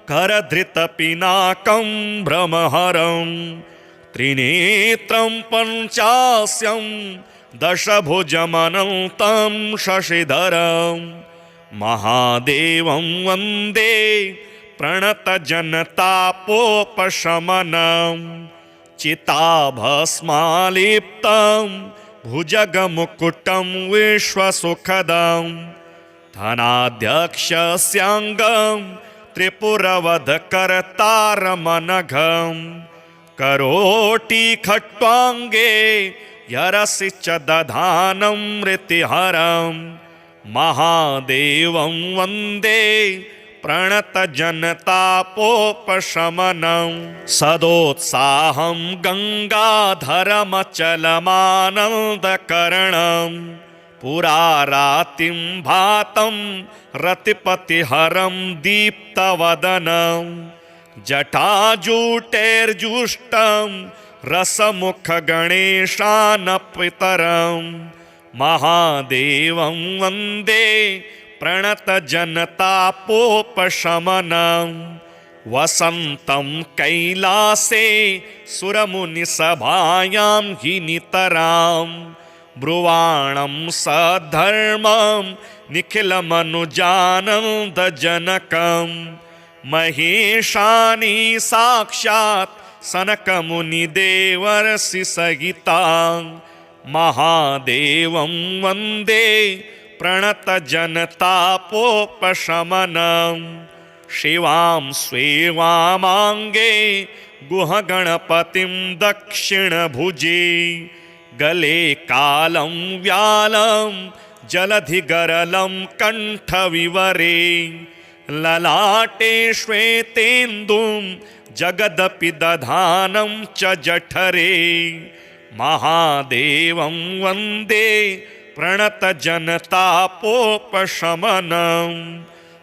करधृतपिनाकं भ्रमहरं त्रिनेत्रं पञ्चास्यं दशभुजमनन्तं शशिधरं महादेवं वन्दे प्रणतजनतापोपशमनं चिताभस्मालिप्तं भुजगमुकुटं विश्वसुखदं धनाध्यक्षस्याङ्गं त्रिपुरवधकर्तारमनघं करोटी खट्वाङ्गे यरसि च दधानं मृतिहरं महादेवं वन्दे प्रणतजनतापोपशमनं सदोत्साहं गङ्गाधरमचलमानन्दकरणं पुरारातिं भातं रतिपतिहरं दीप्तवदनं जटाजूटेर्जुष्टं रसमुखगणेशानपितरं महादेवं वन्दे प्रणतजनतापोपशमनम् वसन्तं कैलासे सुरमुनिसभायां हि नितरां ब्रुवाणं सधर्मं निखिलमनुजानन्दजनकं महेशानि साक्षात् सनकमुनिदेवर्षि सहितां महादेवं वन्दे प्रणतजनतापोपशमनम् शिवां स्वेवामाङ्गे गुहगणपतिं दक्षिणभुजे गले कालं व्यालं जलधिगरलं कण्ठविवरे ललाटे श्वेतेन्दुं जगदपि दधानं च जठरे महादेवं वन्दे प्रणतजनतापोपशमनम्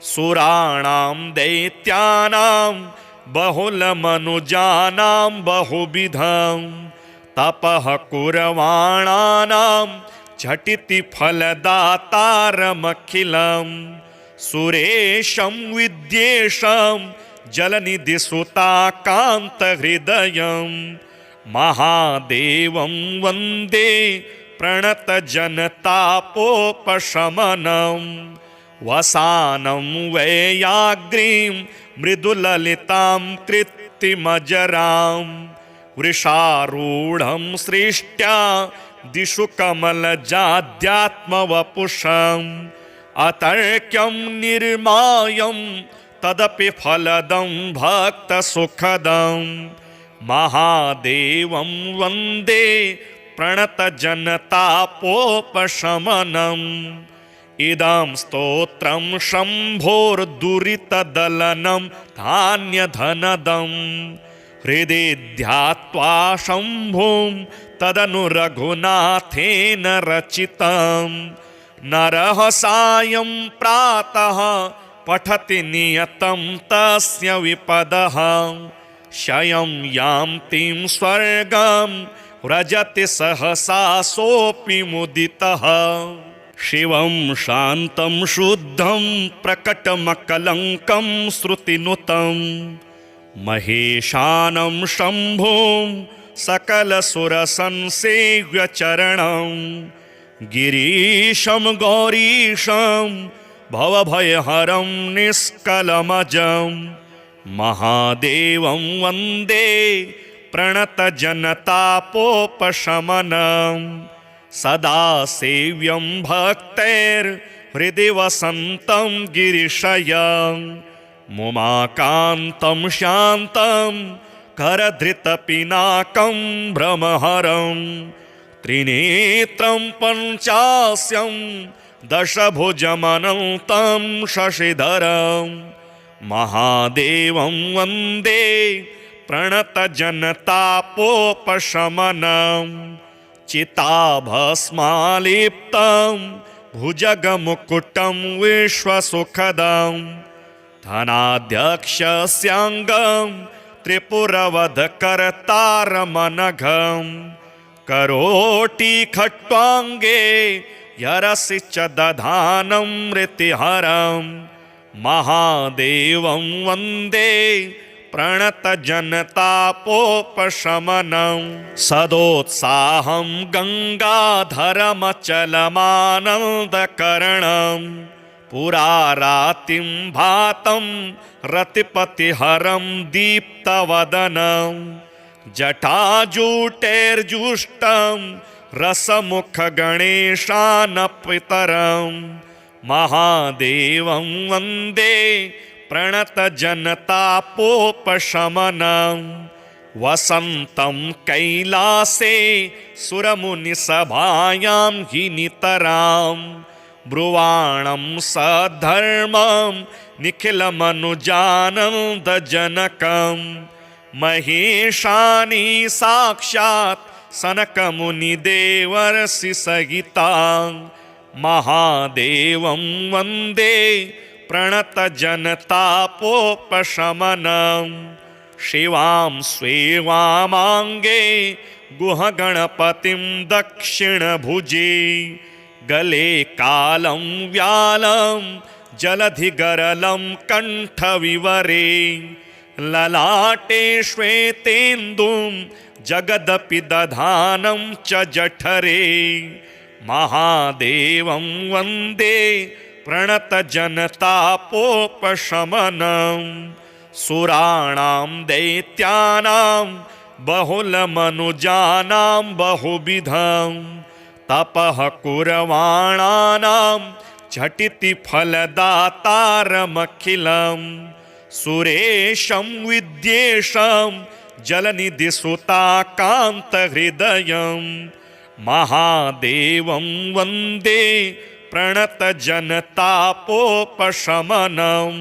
सुराणां दैत्यानां बहुलमनुजानां बहुविधं तपः कुर्वाणानां झटिति फलदातारमखिलं सुरेशं विद्येशं जलनिधिसुताकान्तहृदयं महादेवं वन्दे प्रणतजनतापोपशमनम् वसानं वैयाग्रीं मृदुललितां कृत्तिमजरां वृषारूढं सृष्ट्या दिशु कमलजाद्यात्मवपुषम् अतर्क्यं निर्मायं तदपि फलदं भक्तसुखदं महादेवं वन्दे प्रणतजनतापोपशमनम् इदं स्तोत्रं शम्भोर्दुरितदलनं धान्यधनदं हृदि ध्यात्वा शम्भुं तदनु रघुनाथेन रचितं नरः सायं प्रातः पठति नियतं तस्य विपदः शयं यान्तिं स्वर्गं व्रजति सहसा सोऽपि मुदितः शिवं शान्तं शुद्धं प्रकटमकलङ्कं श्रुतिनुतं महेशानं शम्भुं सकलसुरसंसेव्यचरणं गिरीशं गौरीशं भवभयहरं निष्कलमजं महादेवं वन्दे प्रणतजनतापोपशमनम् सदा सेव्यं भक्तैर्हृदि वसन्तं गिरिशयं मुमाकान्तं शान्तं करधृतपिनाकं भ्रमहरं त्रिनेत्रं पञ्चास्यं दशभुजमनन्तं शशिधरं महादेवं वन्दे प्रणतजनतापोपशमनम् चिताभस्मालिप्तं भुजगमुकुटं विश्वसुखदं धनाध्यक्षस्याङ्गं त्रिपुरवधकर्तारमनघं करोटिखट्वाङ्गे यरसि च दधानं मृतिहरं महादेवं वन्दे प्रणतजनतापोपशमनं सदोत्साहं गङ्गाधरमचलमानन्दकरणं पुरारातिं भातं रतिपतिहरं दीप्तवदनं जटाजूटैर्जुष्टं रसमुखगणेशानपितरं महादेवं वन्दे प्रणतजनतापोपशमनम् वसन्तं कैलासे सुरमुनिसभायां हि नितरां ब्रुवाणं सधर्मं निखिलमनुजानन्दजनकं महेशानि साक्षात् सनकमुनिदेवर्षि सहितां महादेवं वन्दे प्रणतजनतापोपशमनम् शिवां स्वेवामाङ्गे गुहगणपतिं दक्षिणभुजे गले कालं व्यालं जलधिगरलं कण्ठविवरे ललाटे श्वेतेन्दुं जगदपि दधानं च जठरे महादेवं वन्दे प्रणतजनतापोपशमनं सुराणां दैत्यानां बहुलमनुजानां बहुविधं तपः कुर्वाणानां झटिति फलदातारमखिलं सुरेशं विद्येशं जलनिधिसुताकान्तहृदयं महादेवं वन्दे प्रणतजनतापोपशमनं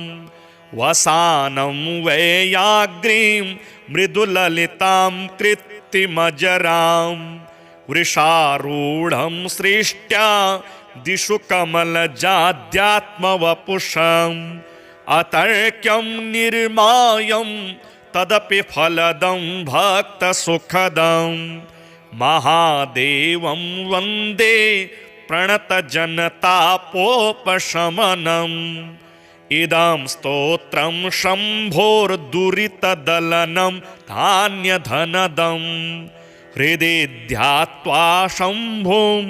वसानं वैयाग्रीं मृदुललितां कृत्तिमजरां वृषारूढं सृष्ट्या दिशु कमलजाद्यात्मवपुषम् अतर्क्यं निर्मायं तदपि फलदं भक्तसुखदं महादेवं वन्दे प्रणतजनतापोपशमनम् इदं स्तोत्रं शम्भोर्दुरितदलनं धान्यधनदं हृदि ध्यात्वा शम्भुं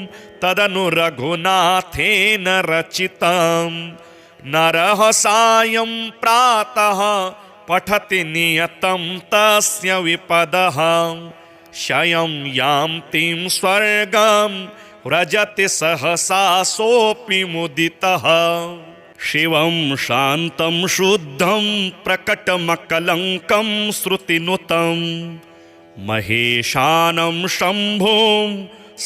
तदनु रघुनाथेन रचितं नरः सायं प्रातः पठति नियतं तस्य विपदः क्षयं यान्तिं स्वर्गं व्रजति सहसा सोऽपि मुदितः शिवं शान्तं शुद्धं प्रकटमकलङ्कं श्रुतिनुतं महेशानं शम्भुं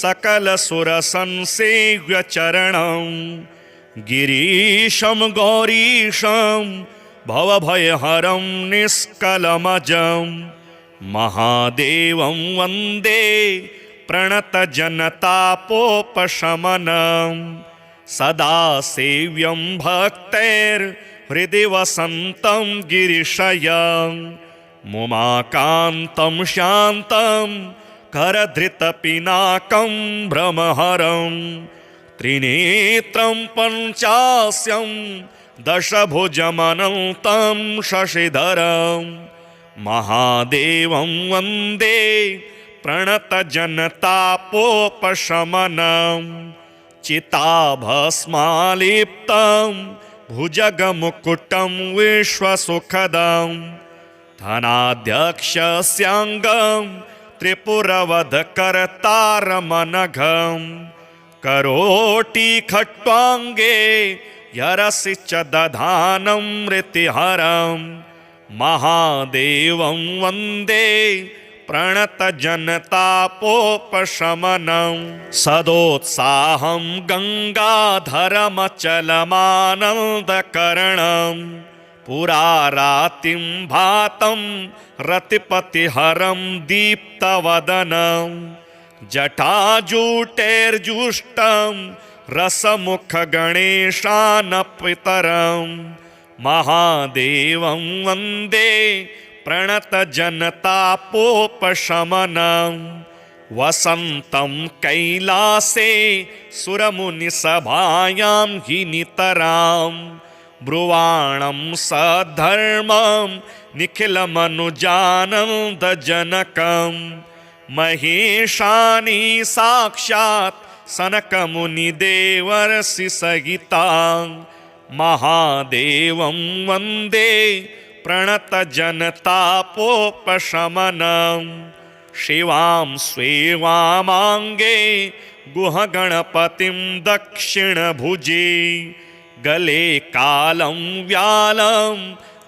सकलसुरसंसेव्यचरणं गिरीशं गौरीशं भवभयहरं निष्कलमजं महादेवं वन्दे प्रणतजनतापोपशमनं सदा सेव्यं भक्तैर्हृदि वसन्तं गिरिशयं मुमाकान्तं शान्तं करधृतपिनाकं भ्रमहरं त्रिनेत्रं पञ्चास्यं दशभुजमनन्तं शशिधरं महादेवं वन्दे प्रणतजनतापोपशमनं चिताभस्मालिप्तं भुजगमुकुटं विश्वसुखदं धनाध्यक्षस्याङ्गं त्रिपुरवधकर्तारमनघं करोटिखट्वाङ्गे यरसि च दधानं मृतिहरं महादेवं वन्दे प्रणतजनतापोपशमनं सदोत्साहं गङ्गाधरमचलमानन्दकरणं पुरारातिं भातं रतिपतिहरं दीप्तवदनं जटाजूटेर्जुष्टं रसमुखगणेशानपितरं महादेवं वन्दे प्रणतजनतापोपशमनं वसन्तं कैलासे सुरमुनिसभायां हि नितरां ब्रुवाणं सधर्मं निखिलमनुजानन्दजनकं महेशानि साक्षात् सनकमुनिदेवर्षिसहितां महादेवं वन्दे प्रणतजनतापोपशमनं शिवां स्वेवामाङ्गे गुहगणपतिं दक्षिणभुजे गले कालं व्यालं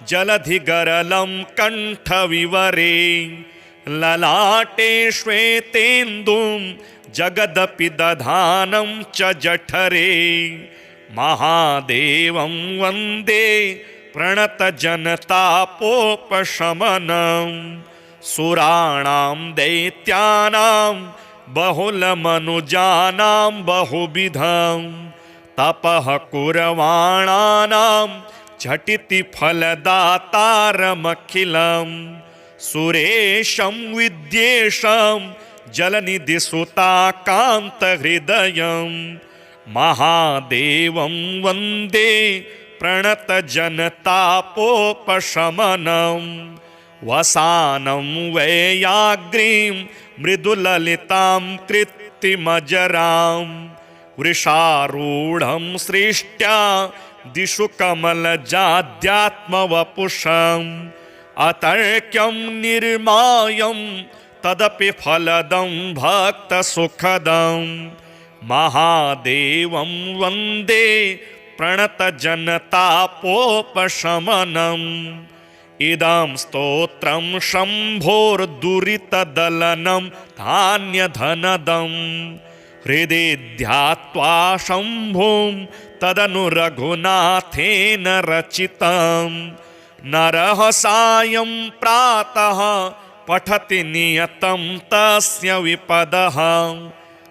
जलधिगरलं कण्ठविवरे ललाटे श्वेतेन्दुं जगदपि दधानं च जठरे महादेवं वन्दे प्रणतजनतापोपशमनं सुराणां दैत्यानां बहुलमनुजानां बहुविधं तपः कुर्वाणानां झटिति फलदातारमखिलं सुरेशं विद्येशं जलनिधिसुताकान्तहृदयं महादेवं वन्दे प्रणतजनतापोपशमनं वसानं वैयाग्रीं मृदुललितां कृत्तिमजरां वृषारूढं सृष्ट्या दिशु कमलजाद्यात्मवपुषम् अतर्क्यं निर्मायं तदपि फलदं भक्तसुखदं महादेवं वन्दे प्रणतजनतापोपशमनम् इदं स्तोत्रं शम्भोर्दुरितदलनं धान्यधनदं हृदि ध्यात्वा शम्भुं तदनु रघुनाथेन रचितं नरः सायं प्रातः पठति नियतं तस्य विपदः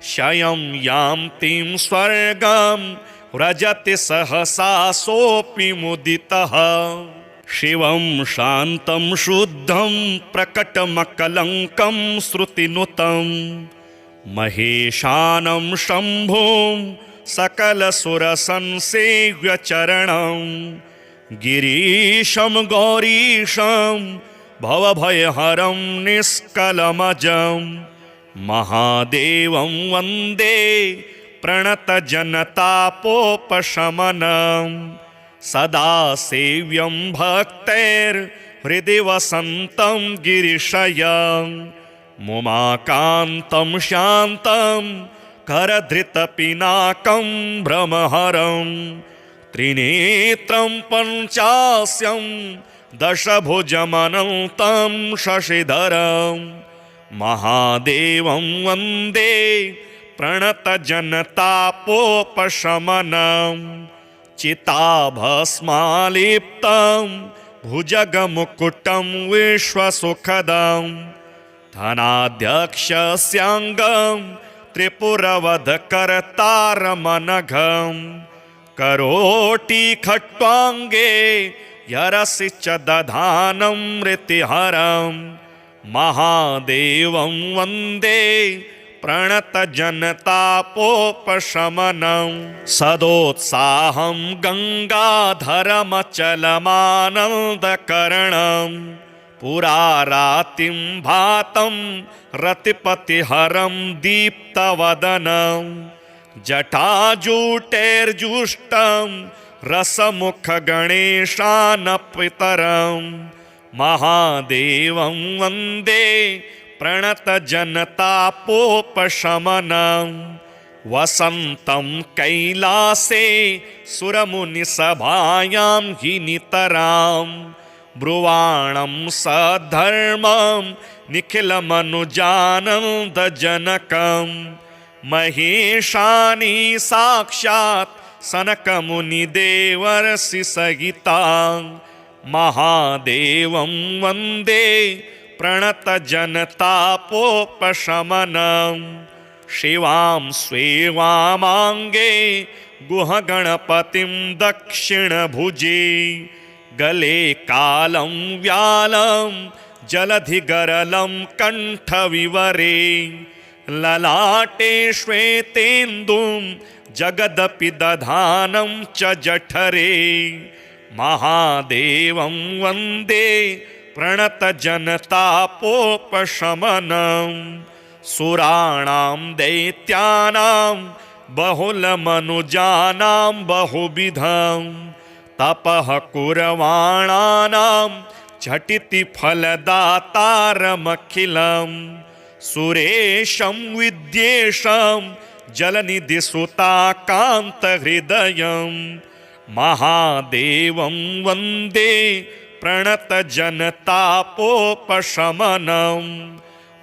क्षयं यान्तिं स्वर्गं व्रजति सहसा सोऽपि मुदितः शिवं शान्तं शुद्धं प्रकटमकलङ्कं श्रुतिनुतं महेशानं शम्भुं सकलसुरसंसेव्यचरणं गिरीशं गौरीशं भवभयहरं निष्कलमजं महादेवं वन्दे प्रणतजनतापोपशमनं सदा सेव्यं भक्तैर्हृदि वसन्तं गिरिशयं मुमाकान्तं शान्तं करधृतपिनाकं भ्रमहरं त्रिनेत्रं पञ्चास्यं दशभुजमनन्तं शशिधरं महादेवं वन्दे प्रणतजनतापोपशमनं चिताभस्मालिप्तं भुजगमुकुटं विश्वसुखदं धनाध्यक्षस्याङ्गं त्रिपुरवधकर्तारमनघं करोटिखट्वाङ्गे यरसि च दधानं मृतिहरं महादेवं वन्दे प्रणतजनतापोपशमनं सदोत्साहं गङ्गाधरमचलमानन्दकरणं पुरारातिं भातं रतिपतिहरं दीप्तवदनं जटाजूटेर्जुष्टं रसमुखगणेशानपितरं महादेवं वन्दे प्रणतजनतापोपशमनं वसन्तं कैलासे सुरमुनिसभायां हि नितरां ब्रुवाणं सधर्मं निखिलमनुजानन्दजनकं महेशानि साक्षात् सनकमुनिदेवर्षि सहितां महादेवं वन्दे प्रणतजनतापोपशमनं शिवां स्वेवामाङ्गे गुहगणपतिं दक्षिणभुजे गले कालं व्यालं जलधिगरलं कण्ठविवरे ललाटे श्वेतेन्दुं जगदपि दधानं च जठरे महादेवं वन्दे प्रणतजनतापोपशमनं सुराणां दैत्यानां बहुलमनुजानां बहुविधं तपः कुर्वाणानां झटिति फलदातारमखिलं सुरेशं विद्येशं जलनिधिसुताकान्तहृदयं महादेवं वन्दे प्रणतजनतापोपशमनं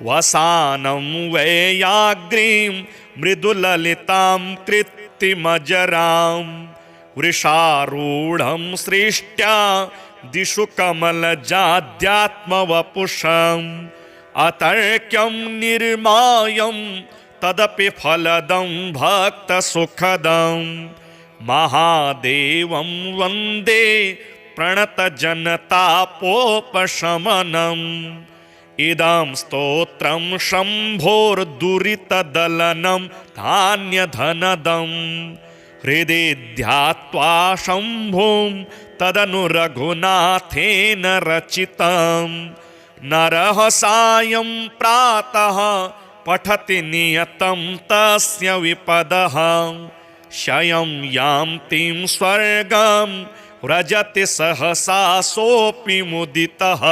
वसानं वैयाग्रीं मृदुललितां कृत्तिमजरां वृषारूढं सृष्ट्या दिशु कमलजाद्यात्मवपुषम् अतर्क्यं निर्मायं तदपि फलदं भक्तसुखदं महादेवं वन्दे प्रणतजनतापोपशमनम् इदं स्तोत्रं शम्भोर्दुरितदलनं धान्यधनदम् हृदि ध्यात्वा शम्भुं तदनु रघुनाथेन रचितं नरः सायं प्रातः पठति नियतं तस्य विपदः क्षयं यान्तिं स्वर्गं व्रजति सहसा सोऽपि मुदितः।